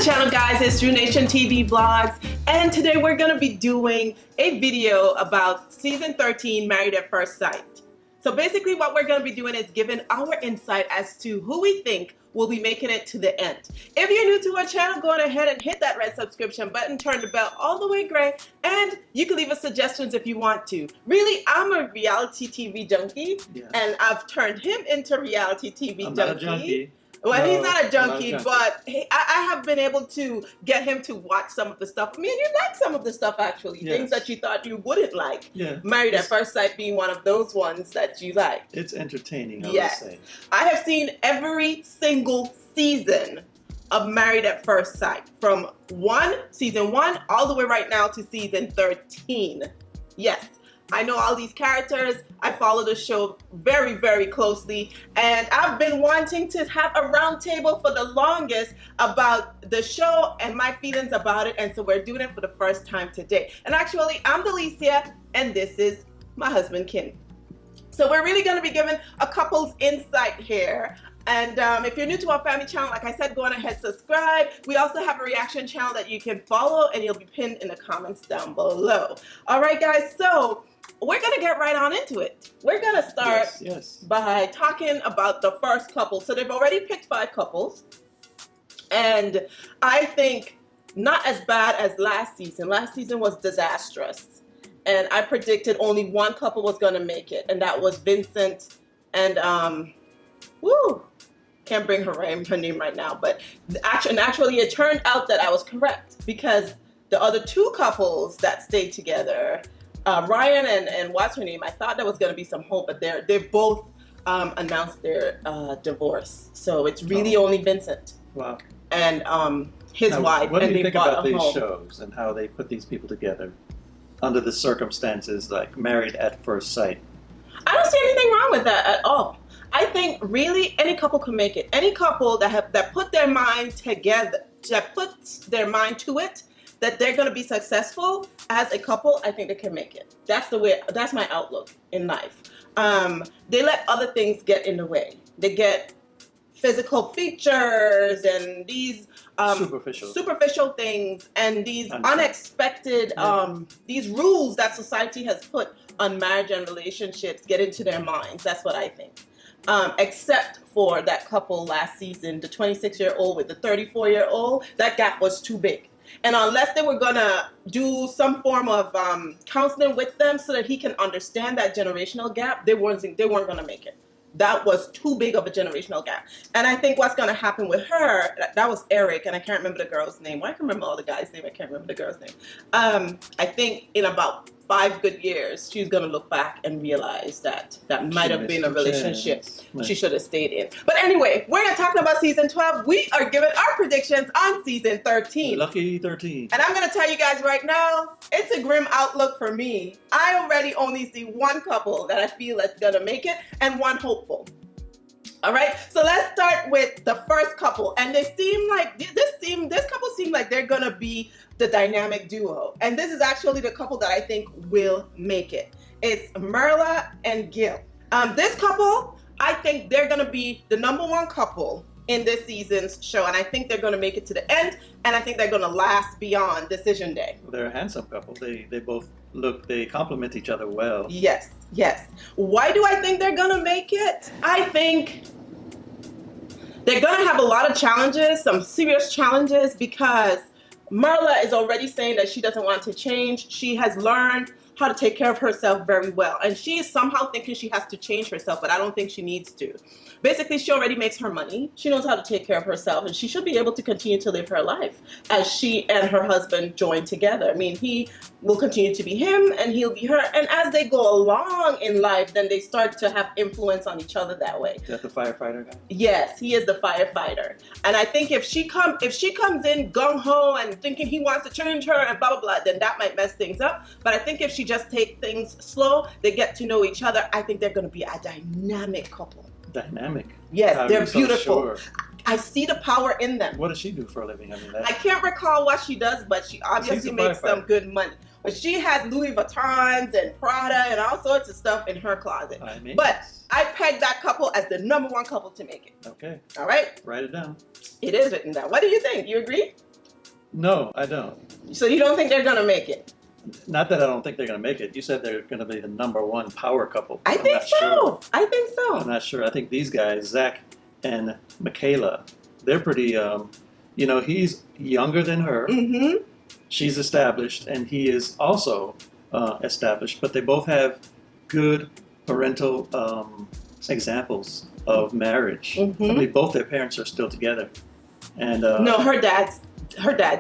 the channel, guys. It's through NationTV-VLOGS, and today we're going to be doing a video about season 13, Married at First Sight. So basically what we're going to be doing is giving our insight as to who we think will be making it to the end. If you're new to our channel, go on ahead and hit that red subscription button, turn the bell all the way gray, and you can leave us suggestions if you want to. Really, I'm a reality TV junkie, and I've turned him into reality TV I'm junkie. not a junkie. Well, No, he's not a junkie, not a junkie. but I have been able to get him to watch some of the stuff. I mean, you like some of the stuff, actually. Yes. Things that you thought you wouldn't like. Yeah. Married at First Sight being one of those ones that you like. It's entertaining, I Yes. would say. I have seen every single season of Married at First Sight. From season 1, all the way right now to season 13. Yes. I know all these characters. I follow the show very, very closely, and I've been wanting to have a round table for the longest about the show and my feelings about it, and so we're doing it for the first time today. And actually, I'm Delicia, and this is my husband, Ken. So we're really going to be giving a couple's insight here. And if you're new to our family channel, like I said, go on ahead, subscribe. We also have a reaction channel that you can follow, and you'll be pinned in the comments down below. All right, guys, so we're going to get right on into it. We're going to start by talking about the first couple. So they've already picked 5 couples, and I think not as bad as last season. Last season was disastrous, and I predicted only one couple was going to make it, and that was Vincent and can't bring her name right now, but actually it turned out that I was correct, because the other 2 couples that stayed together, Ryan and what's her name, I thought there was going to be some hope, but they both announced their divorce. So it's really only Vincent. Wow. And his wife. What do and you they think about these home. shows and how they put these people together under the circumstances, like Married at First Sight? I don't see anything wrong with that at all. I think really any couple can make it. Any couple that put their mind together, that puts their mind to it, that they're going to be successful as a couple, I think they can make it. That's my outlook in life. They let other things get in the way. They get physical features and these superficial things and these unexpected these rules that society has put on marriage and relationships get into their minds. That's what I think. Except for that couple last season, the 26-year-old with the 34-year-old, that gap was too big. And unless they were gonna do some form of counseling with them so that he can understand that generational gap, they weren't gonna make it. That was too big of a generational gap. And I think what's gonna happen with her, that was Eric, and I can't remember the girl's name. Well, I can remember all the guys' name, I can't remember the girl's name. I think in about 5 good years, she's gonna look back and realize that might have been a relationship she should have stayed in. But anyway, we're not talking about season 12. We are giving our predictions on season 13. Lucky 13. And I'm gonna tell you guys right now, it's a grim outlook for me. I already only see one couple that I feel that's gonna make it, and one hopeful. All right, so let's start with the first couple, and they seem like this couple seem like they're gonna be the dynamic duo, and this is actually the couple that I think will make it. It's Marla and Gill. This couple, I think they're gonna be the #1 couple in this season's show, and I think they're gonna make it to the end, and I think they're gonna last beyond decision day. Well, they're a handsome couple. They both they complement each other well. Yes, yes. Why do I think they're gonna make it? I think they're gonna have a lot of challenges, some serious challenges, because Marla is already saying that she doesn't want to change. She has learned how to take care of herself very well, and she is somehow thinking she has to change herself, but I don't think she needs to. Basically, she already makes her money. She knows how to take care of herself, and she should be able to continue to live her life as she and her husband join together. I mean, he will continue to be him, and he'll be her, and as they go along in life, then they start to have influence on each other that way. Is that the firefighter guy? Yes, he is the firefighter, and I think if she comes in gung-ho and thinking he wants to change her and blah blah blah, then that might mess things up. But I think if she just take things slow, they get to know each other, I think they're going to be a dynamic couple. Dynamic? Yes, they're so beautiful. Sure. I see the power in them. What does she do for a living? I mean, I can't recall what she does, but she obviously makes some good money. But she has Louis Vuittons and Prada and all sorts of stuff in her closet. But I pegged that couple as the #1 couple to make it. Okay. All right? Write it down. It is written down. What do you think? You agree? No, I don't. So you don't think they're gonna make it? Not that I don't think they're going to make it. You said they're going to be the #1 power couple. I think so. Sure. I think so. I'm not sure. I think these guys, Zach and Michaela, they're pretty. You know, he's younger than her. Mm-hmm. She's established, and he is also established. But they both have good parental examples of marriage. Mm-hmm. I believe both their parents are still together. And no, her dad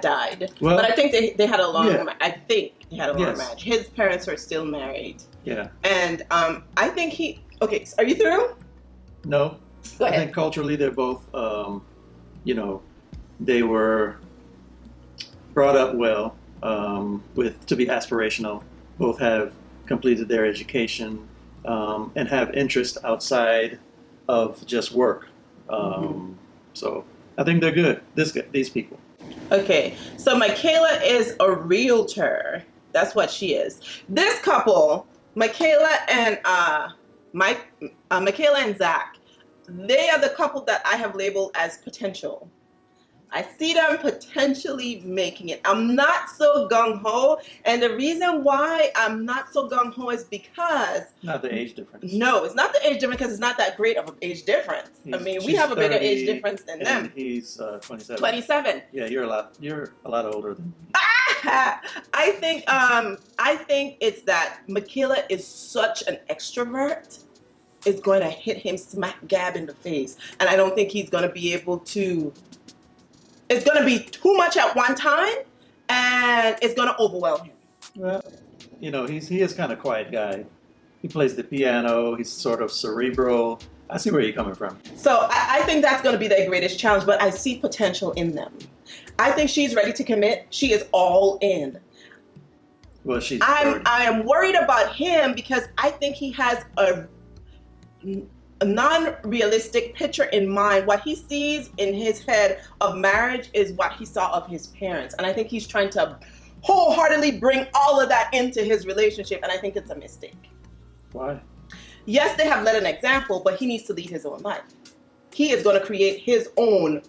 died. Well, but I think they had a long. yeah. I think he had a long Yes. marriage. His parents are still married. Yeah. And I think he. Okay, so are you through? No. Go I ahead. think culturally they're both. You know, they were brought up well to be aspirational. Both have completed their education and have interest outside of just work. So I think they're good. These people. Okay, so Michaela is a realtor. That's what she is. This couple, Michaela and Michaela and Zach, they are the couple that I have labeled as potential. I see them potentially making it. I'm not so gung-ho, and the reason why I'm not so gung-ho is because... Not the age difference. No, it's not the age difference because it's not that great of an age difference. I mean, we have a bigger age difference than them. He's 27. 27. Yeah, you're a lot older than me. I think it's that Michaela is such an extrovert. It's going to hit him smack dab in the face, and I don't think he's going to be able to. It's going to be too much at one time, and it's going to overwhelm him. Well, you know, he is kind of a quiet guy. He plays the piano. He's sort of cerebral. I see where you're coming from. So I think that's going to be their greatest challenge, but I see potential in them. I think she's ready to commit. She is all in. Well, she's. I am worried about him because I think he has a non-realistic picture in mind. What he sees in his head of marriage is what he saw of his parents, and I think he's trying to wholeheartedly bring all of that into his relationship, and I think it's a mistake. Why? Yes, they have led an example, but he needs to lead his own life. He is going to create his own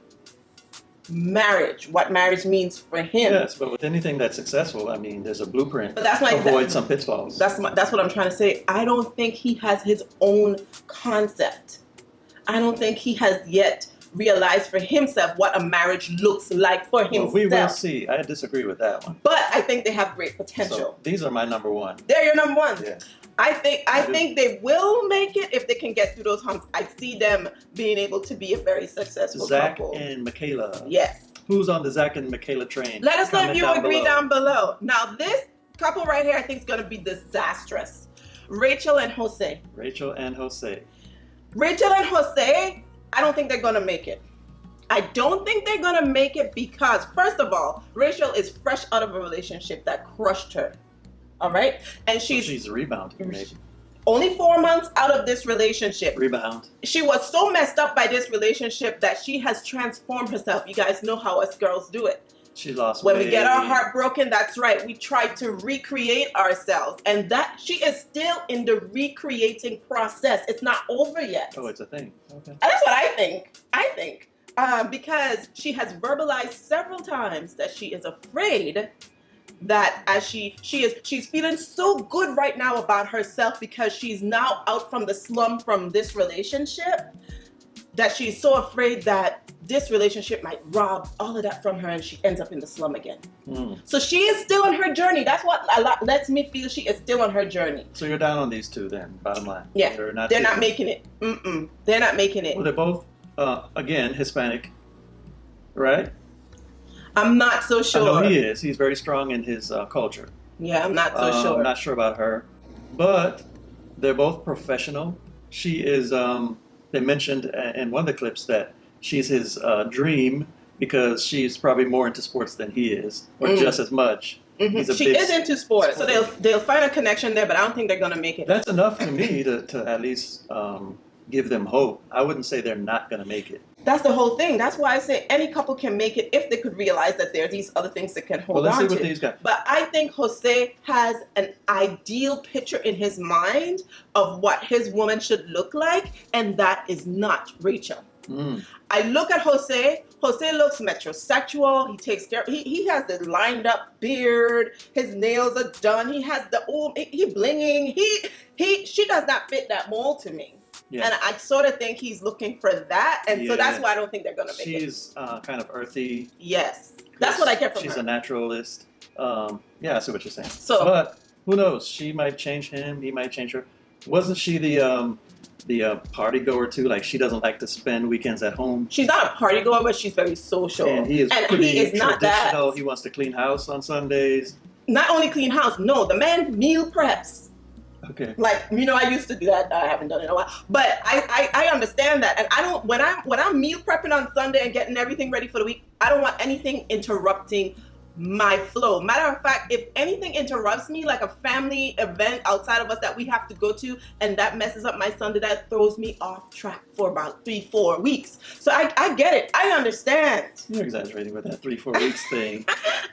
marriage, what marriage means for him. Yes, but with anything that's successful, I mean, there's a blueprint. But that's my avoid some pitfalls. That's what I'm trying to say. I don't think he has his own concept. I don't think he has yet realized for himself what a marriage looks like for himself. Well, we will see. I disagree with that one. But I think they have great potential. So these are my #1. They're your #1. Yeah. I think they will make it if they can get through those humps. I see them being able to be a very successful Zach couple. and Michaela. Yes. Who's on the Zach and Michaela train? Let us know if Comment you agree below. down below. Now this couple right here I think is going to be disastrous. Rachel and Jose. Rachel and Jose. Rachel and Jose, I don't think they're going to make it. I don't think they're going to make it because, first of all, Rachel is fresh out of a relationship that crushed her. All right? And she's rebounding, maybe. Only 4 months out of this relationship. Rebound. She was so messed up by this relationship that she has transformed herself. You guys know how us girls do it. She lost When weight. we get our heart broken, that's right. We try to recreate ourselves. And that she is still in the recreating process. It's not over yet. Oh, it's a thing. Okay. And that's what I think. Because she has verbalized several times that she is afraid that as she's feeling so good right now about herself because she's now out from the slum from this relationship, that she's so afraid that this relationship might rob all of that from her and she ends up in the slum again. So she is still on her journey. That's what lets me feel she is still on her journey. So you're down on these two then, bottom line. Yeah, They're not making it. They're not making it. Well, they're both, again, Hispanic, right? I'm not so sure. I know he is. He's very strong in his culture. Yeah, I'm not so sure. I'm not sure about her. But they're both professional. She is, they mentioned in one of the clips that she's his dream because she's probably more into sports than he is, or just as much. She is into sports, so they'll find a connection there, but I don't think they're going to make it. That's enough to me to at least give them hope. I wouldn't say they're not going to make it. That's the whole thing. That's why I say any couple can make it if they could realize that there are these other things that can hold on to. Well, let's see what these guys. But I think Jose has an ideal picture in his mind of what his woman should look like, and that is not Rachel. I look at Jose. Jose looks metrosexual. He takes care. He has the lined up beard. His nails are done. He has the he blinging. She does not fit that mold to me. Yeah. And I sort of think he's looking for that, and so that's why I don't think they're gonna make it. She's kind of earthy. Yes, that's what I get from her. She's a naturalist. Yeah, I see what you're saying. So, but who knows? She might change him. He might change her. Wasn't she the party goer too? Like, she doesn't like to spend weekends at home. She's not a party goer, but she's very social. And he is not that. He wants to clean house on Sundays. Not only clean house. No, the man meal preps. Okay. Like, I used to do that. I haven't done it in a while. But I understand that. And I don't, when I'm meal prepping on Sunday and getting everything ready for the week, I don't want anything interrupting my flow. Matter of fact, if anything interrupts me, like a family event outside of us that we have to go to, and that messes up my Sunday, that throws me off track for about 3-4 weeks. So I get it. I understand. You're exaggerating with that 3-4 weeks thing.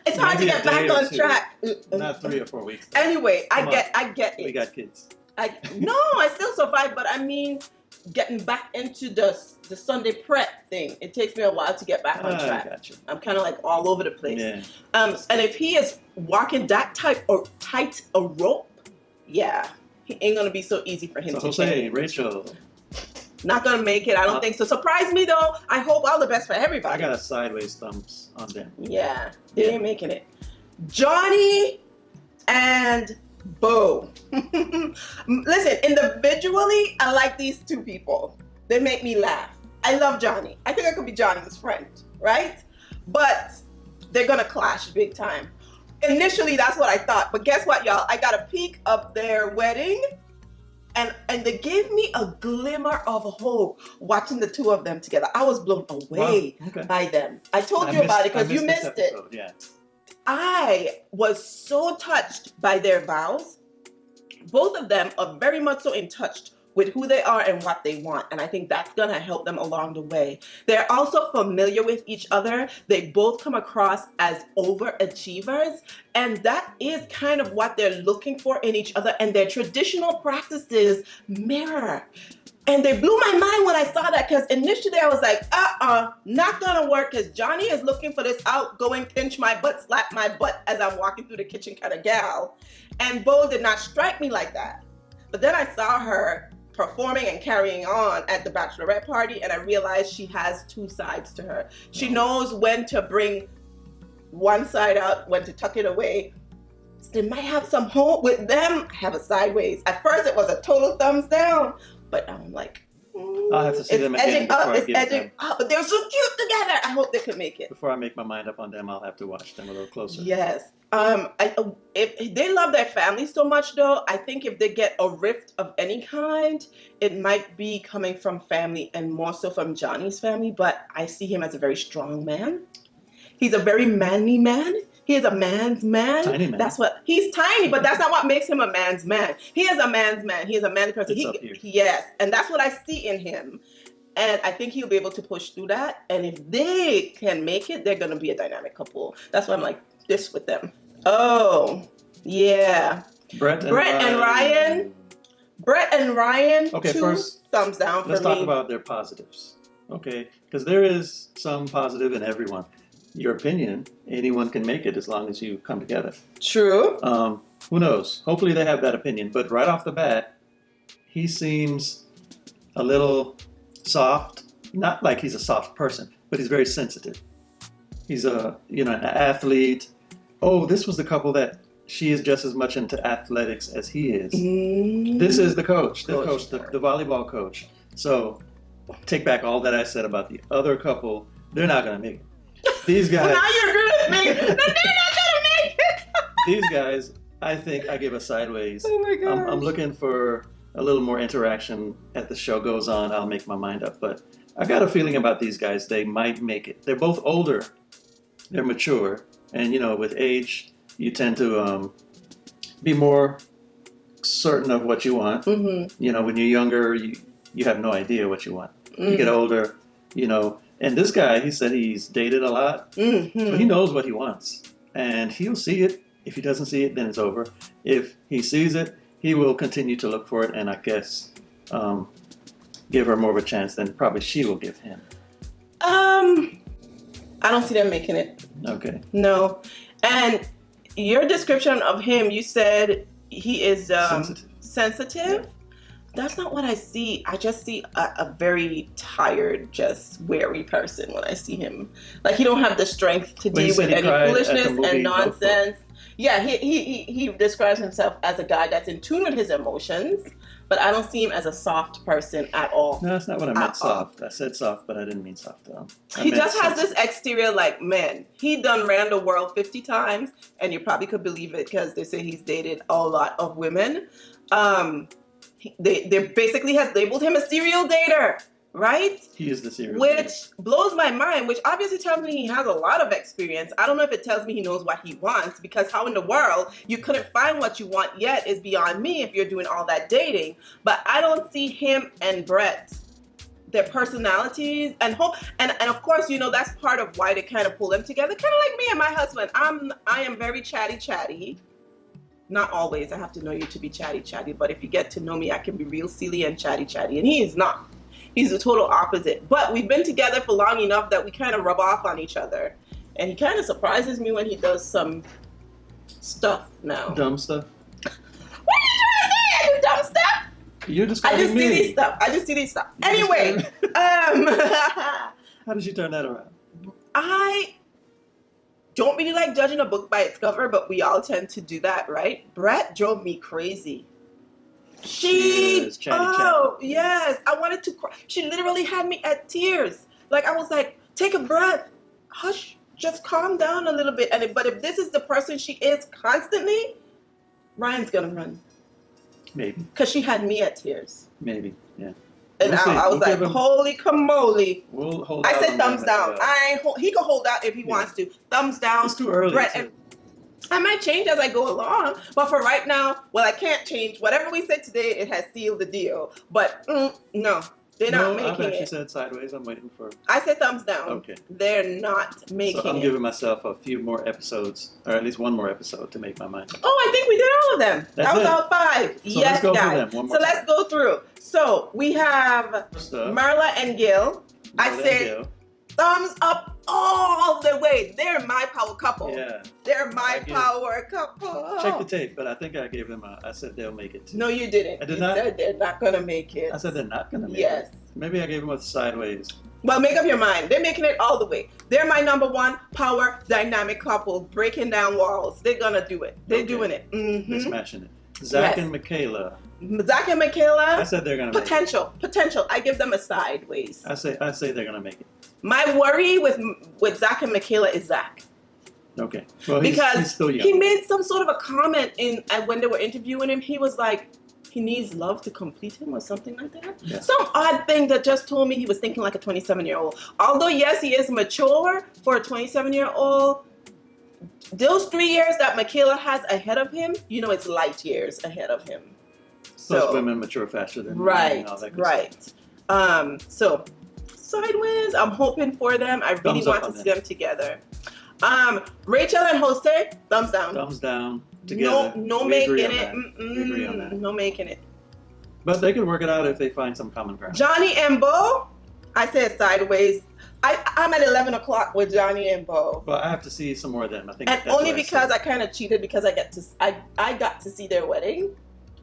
It's hard to get back on track. Not 3 or 4 weeks. Anyway, I get it. We got kids. No, I still survive, but I mean, getting back into the Sunday prep thing, it takes me a while to get back on track. Gotcha. I'm kind of like all over the place. Yeah. And if he is walking that tight a rope, yeah, he ain't gonna be so easy for him to Jose, change. Rachel, not gonna make it. I don't think so. Surprise me though. I hope all the best for everybody. I got a sideways thumbs on them. Yeah, they ain't making it. Johnny and Bao. Listen, individually, I like these two people. They make me laugh. I love Johnny. I think I could be Johnny's friend, right? But they're gonna clash big time. Initially, that's what I thought. But guess what, y'all? I got a peek of their wedding, and they gave me a glimmer of hope watching the two of them together. I was blown away by them. I told you about it because you missed it. Yeah. I was so touched by their vows. Both of them are very much so in touch with who they are and what they want. And I think that's going to help them along the way. They're also familiar with each other. They both come across as overachievers. And that is kind of what they're looking for in each other. And their traditional practices mirror. And they blew my mind when I saw that, because initially I was like, not gonna work, because Johnny is looking for this outgoing, pinch my butt, slap my butt as I'm walking through the kitchen kind of gal. And Bao did not strike me like that. But then I saw her performing and carrying on at the bachelorette party, and I realized she has two sides to her. She knows when to bring one side out, when to tuck it away. They might have some hope with them. I have a sideways. At first it was a total thumbs down. But I'm like, I'll have to see them again before I give them. But they're so cute together. I hope they can make it. Before I make my mind up on them, I'll have to watch them a little closer. Yes. If they love their family so much, though, I think if they get a rift of any kind, it might be coming from family, and more so from Johnny's family. But I see him as a very strong man. He's a very manly man. He is a man's man. Tiny man. That's what he's tiny, but that's not what makes him a man's man. He is a man's man. He is a manly person. Yes, and that's what I see in him. And I think he'll be able to push through that. And if they can make it, they're gonna be a dynamic couple. That's why I'm like this with them. Oh, yeah. Brett and Ryan. Brett and Ryan. Okay, first thumbs down for me. Let's talk about their positives. Okay, because there is some positive in everyone. Your opinion, anyone can make it as long as you come together. True. Who knows? Hopefully they have that opinion. But right off the bat, he seems a little soft. Not like he's a soft person, but he's very sensitive. He's an athlete. Oh, this was the couple that she is just as much into athletics as he is. This is the coach, the volleyball coach. So take back all that I said about the other couple. They're not going to make it. These guys. Now you're good with me. They're not gonna make it. These guys, I think I give a sideways. Oh my God. I'm looking for a little more interaction as the show goes on. I'll make my mind up. But I got a feeling about these guys. They might make it. They're both older. They're mature. And, with age, you tend to be more certain of what you want. Mm-hmm. When you're younger, you have no idea what you want. Mm-hmm. You get older, And this guy, he said he's dated a lot, so he knows what he wants. And he'll see it. If he doesn't see it, then it's over. If he sees it, he will continue to look for it. And I guess give her more of a chance than probably she will give him. I don't see them making it. Okay. No. And your description of him, you said he is sensitive. Yeah. That's not what I see. I just see a very tired, just wary person when I see him. Like, he don't have the strength to deal with any foolishness and nonsense. Yeah, he describes himself as a guy that's in tune with his emotions, but I don't see him as a soft person at all. No, that's not what I meant. Soft. I said soft, but I didn't mean soft. He just has this exterior, like, man, he done ran the world 50 times, and you probably could believe it because they say he's dated a lot of women. They basically has labeled him a serial dater, right? He is the serial dater. Which blows my mind, which obviously tells me he has a lot of experience. I don't know if it tells me he knows what he wants, because how in the world you couldn't find what you want yet is beyond me if you're doing all that dating. But I don't see him and Brett, their personalities and of course, you know, that's part of why they kind of pull them together, kind of like me and my husband. I am very chatty. Not always. I have to know you to be chatty, but if you get to know me, I can be real silly and chatty, and he is not. He's the total opposite. But we've been together for long enough that we kind of rub off on each other, and he kind of surprises me when he does some stuff now. Dumb stuff? What are you trying to say? I do dumb stuff? You're describing me. I just see these stuff. Anyway, how did you turn that around? I don't really like judging a book by its cover, but we all tend to do that, right? Brett drove me crazy. She is chatty. Yes, I wanted to cry. She literally had me at tears. Like, I was like, take a breath, hush, just calm down a little bit. But if this is the person she is constantly, Ryan's gonna run. Maybe. Because she had me at tears. Maybe, yeah. And I was like, holy camole. We'll hold I said thumbs down. He can hold out if he wants to. Thumbs down. It's too early. Brett, I might change as I go along, but for right now, well, I can't change. Whatever we said today, it has sealed the deal. But no, they're not making it. She said sideways. I'm waiting for. I said thumbs down. Okay. They're not making it. So I'm giving myself a few more episodes, or at least one more episode to make my mind up. Oh, I think we did all of them. That was all 5. So yes, guys. Let's go through. So we have Marla and Gill. I said thumbs up all the way. They're my power couple. Yeah. They're my power couple. Check the tape, but I think I gave them I said they'll make it too. No, you didn't. I did not? You said they're not going to make it. I said they're not going to make it. Yes. Maybe I gave them a sideways. Well, make up your mind. They're making it all the way. They're my #1 power dynamic couple, breaking down walls. They're going to do it. They're doing it. Mm-hmm. They're smashing it. Zach and Michaela. Zach and Michaela. I said they're going to make it. Potential. I give them a sideways. I say they're going to make it. My worry with Zach and Michaela is Zach. Okay. Well, because he's still young. He made some sort of a comment when they were interviewing him. He was like, he needs love to complete him or something like that. Yeah. Some odd thing that just told me he was thinking like a 27-year-old. Although, yes, he is mature for a 27-year-old. Those 3 years that Michaela has ahead of him, you know, it's light years ahead of him. Most women mature faster than men and all that good stuff. So sideways, I'm hoping for them. I really want to see them together. Rachel and Jose, thumbs down. Thumbs down. Together. No making it. No making it. But they can work it out if they find some common ground. Johnny and Bao, I said sideways. I'm at 11 o'clock with Johnny and Bao. Well, I have to see some more of them. I think. And only because I kind of cheated because I got to see their wedding.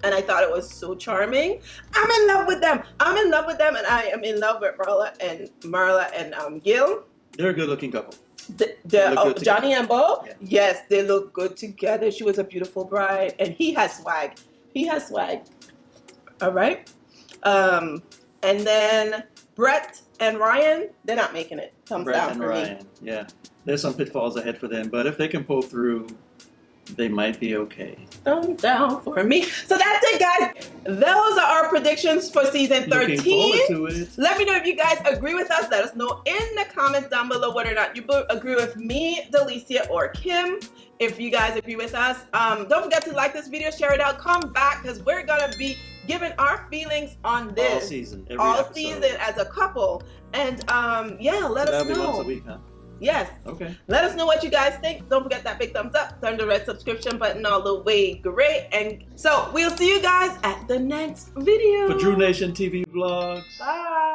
And I thought it was so charming. I'm in love with them. And I am in love with Marla and Gill. They're a good-looking couple. Johnny and Bao? Yeah. Yes, they look good together. She was a beautiful bride. And he has swag. All right? And then Brett and Ryan, they're not making it. Thumbs down for me. Yeah. There's some pitfalls ahead for them. But if they can pull through, they might be okay. Thumbs down for me. So that's it, guys. Those are our predictions for season 13. Looking forward to it. Let me know if you guys agree with us. Let us know in the comments down below whether or not you agree with me, Delicia, or Kim. If you guys agree with us, don't forget to like this video, share it out, come back, because we're gonna be giving our feelings on this all season as a couple. And yeah, let us know. That'll be once a week, huh? Yes. Okay. Let us know what you guys think. Don't forget that big thumbs up. Turn the red subscription button all the way. Great. And so we'll see you guys at the next video. For Drew Nation TV Vlogs. Bye.